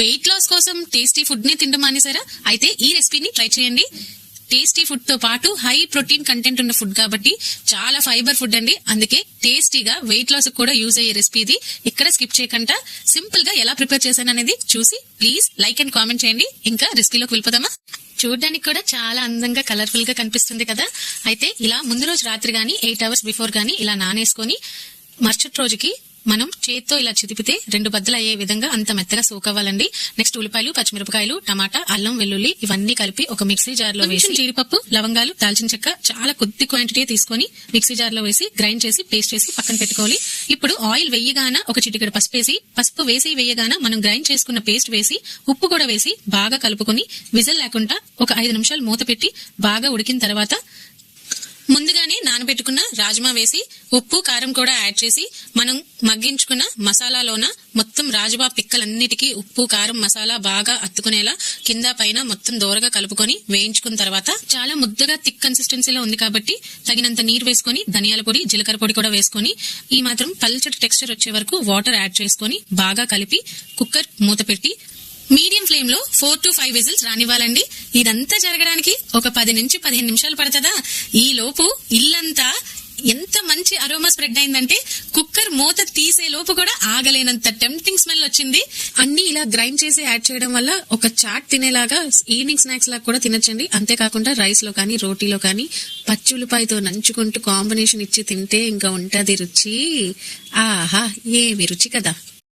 Weight loss కోసం tasty food ని తినడం మానేసారా? అయితే ఈ రెసిపీని ట్రై చేయండి. టేస్టీ ఫుడ్ తో పాటు హై ప్రోటీన్ కంటెంట్ ఉన్న ఫుడ్ కాబట్టి చాలా ఫైబర్ ఫుడ్ అండి. అందుకే టేస్టీగా వెయిట్ లాస్ కూడా యూజ్ అయ్యే రెసిపీ ఇది. ఇక్కడ స్కిప్ చేయకుండా సింపుల్ గా ఎలా ప్రిపేర్ చేశాను అనేది చూసి ప్లీజ్ లైక్ అండ్ కామెంట్ చేయండి. ఇంకా రెసిపీలోకి వెళ్ళిపోదామా? చూడడానికి కూడా చాలా అందంగా కలర్ఫుల్ గా కనిపిస్తుంది కదా. అయితే ఇలా ముందు రోజు రాత్రి గానీ 8 hours బిఫోర్ గానీ ఇలా నానేసుకొని మరుసటి రోజుకి మనం చేత్తో ఇలా చితిపితే 2 బద్దలు అయ్యే విధంగా అంత మెత్తగా సోక్ అవ్వాలండి. నెక్స్ట్ ఉల్లిపాయలు, పచ్చిమిరపకాయలు, టమాటా, అల్లం, వెల్లుల్లి ఇవన్నీ కలిపి ఒక మిక్సీ జార్ లో వేసి జీడిపప్పు, లవంగాలు, దాల్చిన చెక్క చాలా కొద్ది క్వాంటిటీ తీసుకొని మిక్సీ జార్ లో వేసి గ్రైండ్ చేసి పేస్ట్ చేసి పక్కన పెట్టుకోవాలి. ఇప్పుడు ఆయిల్ వేయగాన ఒక చిటికెడు పసుపు వేసి వేయగాన మనం గ్రైండ్ చేసుకున్న పేస్ట్ వేసి ఉప్పు కూడా వేసి బాగా కలుపుకొని విజిల్ లేకుండా ఒక 5 నిమిషాలు మూత పెట్టి బాగా ఉడికిన తర్వాత ముందుగానే నానబెట్టుకున్న రాజ్మా వేసి ఉప్పు కారం కూడా యాడ్ చేసి మనం మగ్గించుకున్న మసాలాలోన మొత్తం రాజ్మా పిక్కలన్నిటికీ ఉప్పు కారం మసాలా బాగా అత్తుకునేలా కింద పైన మొత్తం దోరగా కలుపుకొని వేయించుకున్న తర్వాత చాలా ముద్దగా థిక్ కన్సిస్టెన్సీలో ఉంది కాబట్టి తగినంత నీరు వేసుకొని ధనియాల పొడి, జీలకర్ర పొడి కూడా వేసుకొని ఈ మాత్రం పల్చటి టెక్స్చర్ వచ్చే వరకు వాటర్ యాడ్ చేసుకొని బాగా కలిపి కుక్కర్ మూత పెట్టి మీడియం ఫ్లేమ్ లో 4 to 5 విజిల్స్ రానివ్వాలండి. ఇదంతా జరగడానికి ఒక 10 నుంచి 15 నిమిషాలు పడుతుందా? ఈ లోపు ఇల్లంతా ఎంత మంచి అరోమా స్ప్రెడ్ అయిందంటే కుక్కర్ మూత తీసే లోపు కూడా ఆగలేనంత టెంప్టింగ్ స్మెల్ వచ్చింది. అన్ని ఇలా గ్రైండ్ చేసి యాడ్ చేయడం వల్ల ఒక చాట్ తినేలాగా ఈవినింగ్ స్నాక్స్ లాగా కూడా తినొచ్చండి. అంతేకాకుండా రైస్ లో కానీ రోటీలో కానీ పచ్చుల్లిపాయతో నంచుకుంటూ కాంబినేషన్ ఇచ్చి తింటే ఇంకా ఉంటది రుచి. ఆహా, ఏమి రుచి కదా.